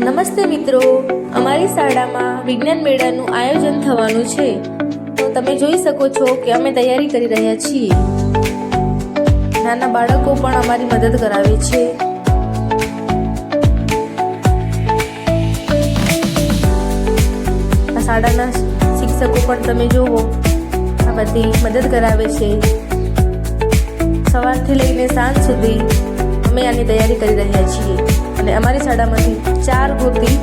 નમસ્તે મિત્રો, અમારી શાળામાં વિજ્ઞાન મેળાનું આયોજન થવાનું છે, તો તમે જોઈ શકો છો કે અમે તૈયારી કરી રહ્યા છીએ. નાના બાળકો પણ અમારી મદદ કરાવે છે. આ શાળાના શિક્ષકો પણ તમે જુઓ, આ બધી મદદ કરાવે છે. સવારથી લઈને સાંજ સુધી અમે આની તૈયારી કરી રહ્યા છીએ અને અમારી શાળામાંથી 4 ગુણથી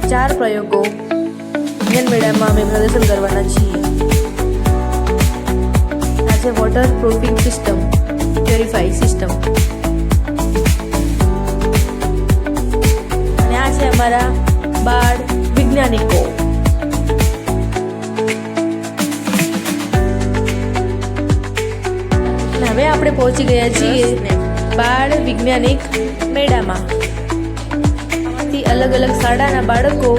4 પ્રયોગો વિજ્ઞાન મેળામાં અમે પ્રદર્શન કરવાના છીએ. આ છે વોટર પ્રૂફિંગ સિસ્ટમ, પ્યોરિફાઈ સિસ્ટમ, અને આ છે અમારા બાળ વૈજ્ઞાનિકો. હવે આપણે પહોંચી ગયા છીએ બાળ વૈજ્ઞાનિક મેળામાં. અલગ અલગ શાળાના બાળકો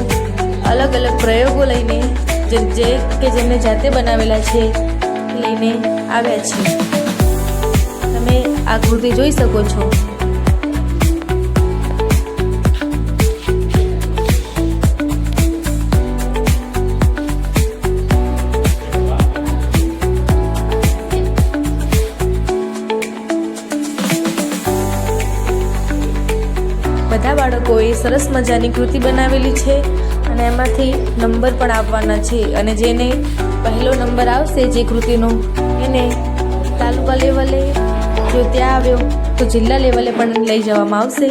અલગ અલગ પ્રયોગો લઈને જેમને જાતે બનાવેલા છે લઈને આવ્યા છે. તમે આકૃતિ જોઈ શકો છો. બધા બાળકોએ સરસ મજાની કૃતિ બનાવેલી છે અને એમાંથી નંબર પણ આપવાના છે, અને જેને પહેલો નંબર આવશે જે કૃતિનો એને તાલુકા લેવલે, જો ત્યાં આવ્યો તો જિલ્લા લેવલે પણ લઈ જવામાં આવશે.